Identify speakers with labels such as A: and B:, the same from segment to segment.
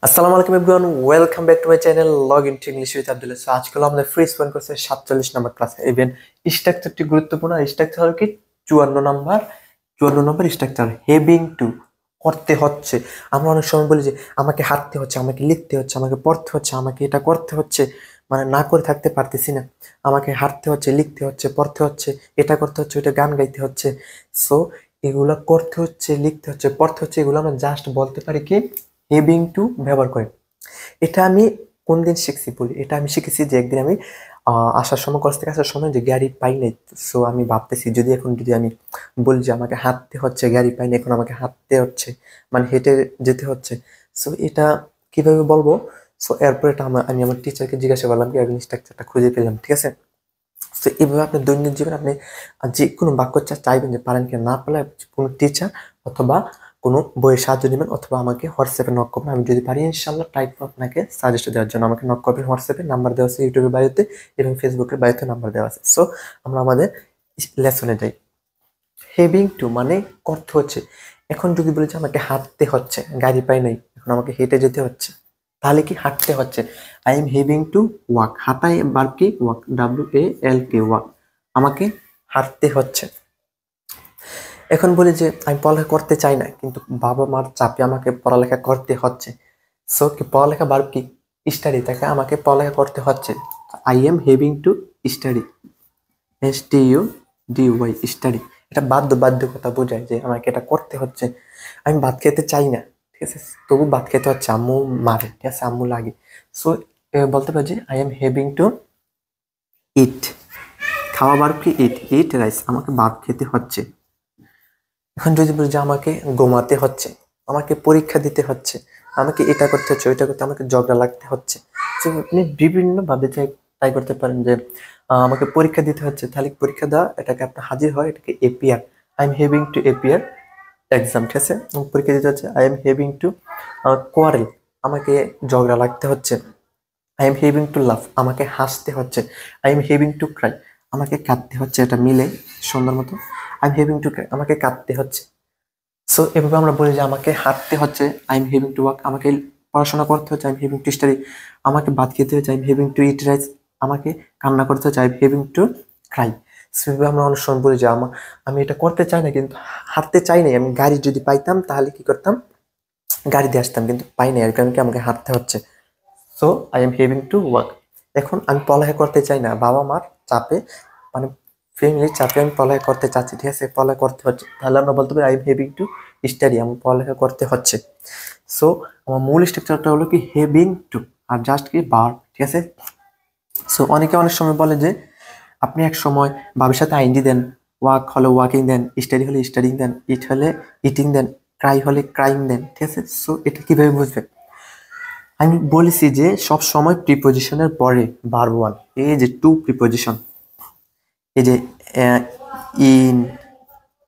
A: আসসালামু আলাইকুম everyone, welcome back to my channel log in to English with Abdullah. So আজকে আমাদের ফ্রি স্পেন করছে 47 নম্বর ক্লাস। ইভেন স্ট্রাকচারটি গুরুত্বপূর্ণ। স্ট্রাকচার হলো কি 54 নম্বর স্ট্রাকচার। হেভিং টু, করতে হচ্ছে। আমরা অনেক সময় বলি যে আমাকে হাঁটতে হচ্ছে, আমাকে লিখতে হচ্ছে, আমাকে পড়তে হচ্ছে, আমাকে এটা করতে হচ্ছে, মানে না করে থাকতে পারতেছি না। আমাকে হাঁটতে হচ্ছে, লিখতে হচ্ছে, পড়তে হচ্ছে, এটা করতে হচ্ছে, ওইটা গান গাইতে হচ্ছে। সো এগুলা করতে হচ্ছে, লিখতে হচ্ছে, পড়তে হচ্ছে, এগুলো আমরা জাস্ট বলতে পারি কি হেভিং টু ব্যবহার করে। এটা আমি কোন দিন শিখছি বলি, এটা আমি শিখেছি যে একদিন আমি আসার সময়, কলেজ থেকে আসার সময় যে গাড়ি পাই নাই। সো আমি ভাবতেছি যদি আমি বলি যে আমাকে হাঁটতে হচ্ছে, গাড়ি পাই না, এখন আমাকে হাঁটতে হচ্ছে, মানে হেঁটে যেতে হচ্ছে। সো এটা কিভাবে বলবো? সো এরপর এটা আমি আমার টিচারকে জিজ্ঞাসা করলাম, কি আমি স্ট্রাকচারটা খুঁজে পেলাম, ঠিক আছে। তো এইভাবে আপনি দৈনন্দিন জীবনে আপনি যে কোনো বাক্য চাইবেন যে পারেন কি না পারলে কোনো টিচার অথবা কোনো বইয়ের সাহায্য নেবেন, অথবা আমাকে হোয়াটসঅ্যাপে নক করবেন। আমি যদি পারি ইনশাল্লাহ ট্রাই করবো আপনাকে সাজেস্ট দেওয়ার জন্য। আমাকে নক করবেন, হোয়াটসঅ্যাপে নাম্বার দেওয়া আছে, ইউটিউবের বায়োতে এবং ফেসবুকের বায়োতে নাম্বার দেওয়া আছে। সো আমরা আমাদের লেসনে যাই। হেভিং টু মানে করতে হচ্ছে। এখন যদি বলি যে আমাকে হাঁটতে হচ্ছে, গাড়ি পাই নাই, এখন আমাকে হেঁটে যেতে হচ্ছে, তাহলে কি হাঁটতে হচ্ছে? I am having to walk. হাঁটাই বার কি ওয়াক, WALK, ওয়াক। আমাকে হাঁটতে হচ্ছে। এখন বলি যে আমি পড়ালেখা করতে চাই না, কিন্তু বাবা মার চাপে আমাকে পড়ালেখা করতে হচ্ছে। সো কি পড়ালেখা বার কি স্টাডি, তাকে আমাকে পড়ালেখা করতে হচ্ছে। I am having to study, STUDY, study. এটা বাধ্যকতা বোঝায় যে আমাকে এটা করতে হচ্ছে। আমি ভাত খেতে চাই না, ঠিক আছে, তবু ভাত খেতে হচ্ছে, আম্মু মারে, ঠিক আছে, আম্মু লাগে। সো বলতে পারি যে আই এম হ্যাভিং টু ইট। খাওয়া বার কি ইট রাইস, আমাকে ভাত খেতে হচ্ছে। এখন যদি বলি যে আমাকে ঘুমাতে হচ্ছে, আমাকে পরীক্ষা দিতে হচ্ছে, আমাকে এটা করতে হচ্ছে, ওইটা করতে, আমাকে ঝগড়া লাগতে হচ্ছে। তো আপনি বিভিন্ন ভাবে ট্রাই করতে পারেন যে আমাকে পরীক্ষা দিতে হচ্ছে, তাহলে পরীক্ষা দেওয়া, এটাকে আপনার হাজির হয়, এটাকে appear. I am having two appear exam, ঠিক আছে। পরীক্ষা দিতে হচ্ছে। I am having to quarrel, আমাকে ঝগড়া লাগতে হচ্ছে। আই এম হ্যাভিং টু লাভ, আমাকে হাসতে হচ্ছে। I am having to Cry, আমাকে কাঁদতে হচ্ছে। এটা মিলে সুন্দর মতো। I am having to Cry, আমাকে কাঁদতে হচ্ছে। সো এভাবে আমরা বলি যে আমাকে হাঁটতে হচ্ছে, I am having to walk. আমাকে পড়াশোনা করতে হচ্ছে, I am having to study. আমাকে ভাত খেতে হচ্ছে, I am having to eat rice. আমাকে কান্না করতে হচ্ছে, I am having to cry. So এভাবে আমরা অনেক সময় বলি যে আমি এটা করতে চাই না, কিন্তু হাঁটতে চাই না। আমি গাড়ি যদি পাইতাম তাহলে কি করতাম, গাড়ি দিয়ে আসতাম, কিন্তু পাই না, এর কারণে কি আমাকে হাঁটতে হচ্ছে। So I am having to work. এখন আমি পড়ালেখা করতে চাই না, বাবা মার চাপে, মানে ফ্যামিলির চাপে আমি পড়ালেখা করতে চাচ্ছি, ঠিক আছে, পড়ালেখা করতে হচ্ছে, তাহলে আমরা বলতে পারি I am having to study, আমার পড়ালেখা করতে হচ্ছে। সো আমার মূল স্ট্রাকচারটা হলো কি হ্যাভিং টু, আর জাস্ট কি ভার্ব, ঠিক আছে। সো অনেকে অনেক সময় বলে যে আপনি এক সময় ভাবের সাথে আইনজি দেন, ওয়াক হলে ওয়াকিং দেন, স্টাডি হলে স্টাডিং দেন, ইট হলে ইটিং দেন, ক্রাই হলে ক্রাইং দেন, ঠিক আছে। সো এটা কিভাবে বুঝবেন? আমি বলেছি যে সব সময় প্রিপোজিশনের পরে ভার্ব ওয়ান, এই যে টু প্রিপোজিশন, এই যে ইন,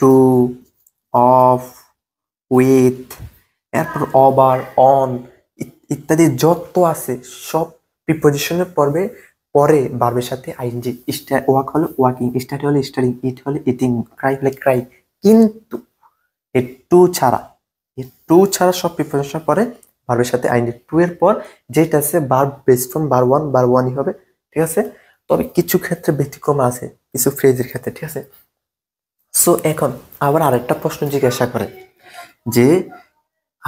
A: টু, অফ, উইথ, এরপর ওভার, অন ইত্যাদি যত আছে সব প্রিপোজিশনের পরে ভার্বের সাথে আইএনজি। ওয়াক হলো ওয়াকিং, স্টাডি হলে স্টাডিং, ইট হলে ইটিং, ক্রাই হলে ক্রাই। কিন্তু এই টু ছাড়া সব প্রিপোজিশন পরে ভার্বের সাথে আইএনজি। টু এর পর যেটা আছে ভার্ব বেসড ফ্রম ভার্ব ওয়ানই হবে, ঠিক আছে। তবে কিছু ক্ষেত্রে ব্যতিক্রম আছে, কিছু ফ্রেজের ক্ষেত্রে, ঠিক আছে। সো এখন আবার আরেকটা প্রশ্ন জিজ্ঞাসা করে যে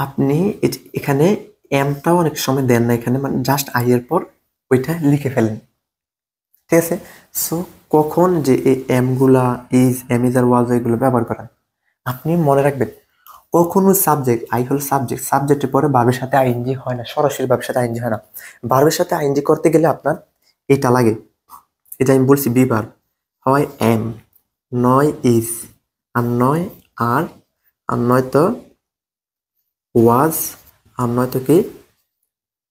A: আপনি এখানে এমটাও অনেক সময় দেন না, এখানে মানে জাস্ট আই এর পর ওইটা লিখে ফেলেন, ঠিক আছে। সো কখন যে এই এম গুলা, ইজ আর ওয়াজ এগুলো ব্যবহার করেন, আপনি মনে রাখবেন কখনো সাবজেক্ট, আই হল সাবজেক্টের পরে ভার্বের সাথে আইএনজি হয় না, সরাসরি ভার্বের সাথে আইএনজি হয় না। ভার্বের সাথে আইএনজি করতে গেলে আপনার এটা লাগে, এটা আমি বলছি বি ভার্ব, হয় এম, নয় ইজ, আর নয় আর, আর নয়তো ওয়াজ, আর নয়তো কি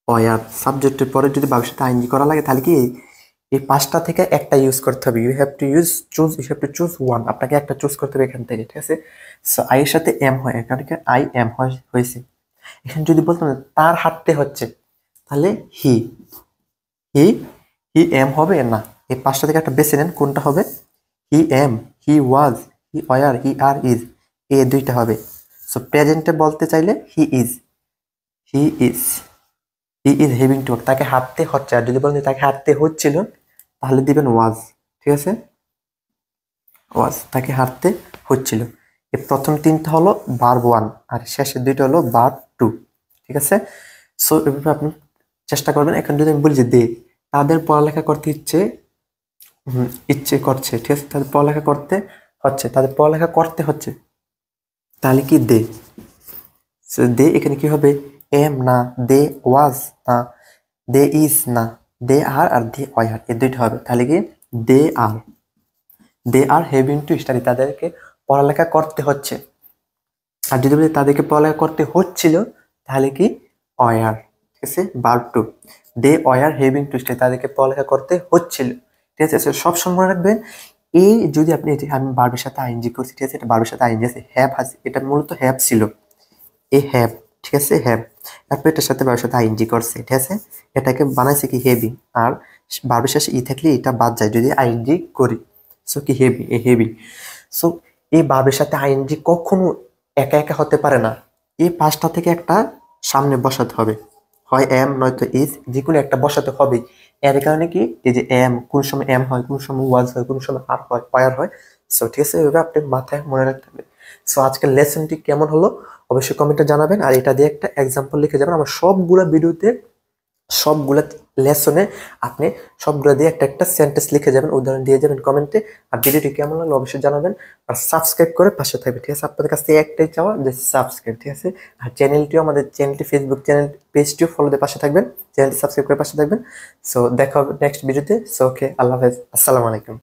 A: ওয়ার। সাবজেক্টের পরে যদি ভার্বের সাথে আইএনজি করা লাগে তাহলে কি এই পাঁচটা থেকে একটা ইউজ করতে হবে। You have to choose one, আপনাকে একটা চুজ করতে হবে এখান থেকে, ঠিক আছে। সো আই এর সাথে এম হয়, এখান থেকে আই এম হয়েছে। এখানে যদি বলতাম তার হাঁটতে হচ্ছে, তাহলে হি হি হি এম হবে না। এই পাঁচটা থেকে একটা বেছে নেন, কোনটা হবে? He am, he was, he were, he are, is, এই দুইটা হবে। সো প্রেজেন্টে বলতে চাইলে he is, he is, he is having to walk, তাকে হাঁটতে হচ্ছে। আর যদি বলেন যে তাকে হাঁটতে হচ্ছিল, তাহলে দিবেন ওয়াজ। ঠিক আছে, ওয়াজ, তাকে হাঁটতে হচ্ছিল। এই প্রথম তিনটা হলো ভার্ব 1 আর শেষের দুইটা হলো ভার্ব 2। ঠিক আছে, সো এভাবে আপনি চেষ্টা করবেন। এখন যদি আমি বলি যে দে, তাদের পড়ালেখা করতে ইচ্ছে করছে, ঠিক আছে, তাদের পড়ালেখা করতে হচ্ছে, তাদের পড়ালেখা করতে হচ্ছে, তাহলে কি দে। দে এখানে কি হবে, এম না, দে ওয়াজ না, দে ইজ না, দে আর আর দে ওয়ার, এই দুইটা হবে। তাহলে কি দে আর হ্যাভিং টু স্টাডি, তাদেরকে পড়ালেখা করতে হচ্ছে। আর যদি বলি তাদেরকে পড়ালেখা করতে হচ্ছিল, তাহলে কি ওয়ার। ঠিক আছে, verb 2, they were having to study, তাদেরকে পড়ালেখা করতে হচ্ছিল। ঠিক আছে, সবসময় মনে রাখবেন এই যদি আপনি আমি ভার্বের সাথে আইএনজি করছি, ঠিক আছে, এটা ভার্বের সাথে আইএনজি আছে, হ্যাভ আছে, এটা মূলত হ্যাভ ছিল, এ হ্যাভ। ঠিক আছে, হ্যাভ, তারপর এটার সাথে ভার্বের সাথে আইএনজি করছে। ঠিক আছে, এটাকে বানাইছে কি হেভি, আর ভার্বের শেষে ই থাকলে এটা বাদ যায় যদি আইএনজি করি। সো কি হেভি, এ হেভি। সো এই ভার্বের সাথে আইএনজি কখনো একা একা হতে পারে না, এই পাঁচটা থেকে একটা সামনে বসাতে হবে, হয় এম নয়তো ইজ, যে কোনো একটা বসাতে হবে। এর কারণে কি, এই যে এম কোন সময় এম হয়, কোন সময় ওয়াজ হয়, কোন সময় আর হয়, পায়ার হয়। সো ঠিক আছে, এভাবে আপনি মাথায় মনে রাখতে হবে। সো আজকের লেসনটি কেমন হলো অবশ্যই কমেন্টে জানাবেন, আর এটা দিয়ে একটা এক্সাম্পল লিখে যাবেন। আমার সবগুলা ভিডিওতে, সবগুলা লেসনে আপনি সবগুলো দিয়ে একটা একটা সেন্টেন্স লিখে যাবেন, উদাহরণ দিয়ে যাবেন কমেন্টে। আর ভিডিওটি কেমন লাগলো অবশ্যই জানাবেন, আর সাবস্ক্রাইব করে পাশে থাকবে। ঠিক আছে, আপনাদের কাছ থেকে একটাই চাওয়া যে সাবস্ক্রাইব। ঠিক আছে, আর চ্যানেলটিও, আমাদের চ্যানেলটি, ফেসবুক চ্যানেল পেজটিও ফলো দিয়ে পাশে থাকবেন, চ্যানেলটি সাবস্ক্রাইব করে পাশে থাকবেন। সো দেখা হবে নেক্সট ভিডিওতে। সো ওকে, আল্লাহ হাফেজ, আসসালামু আলাইকুম।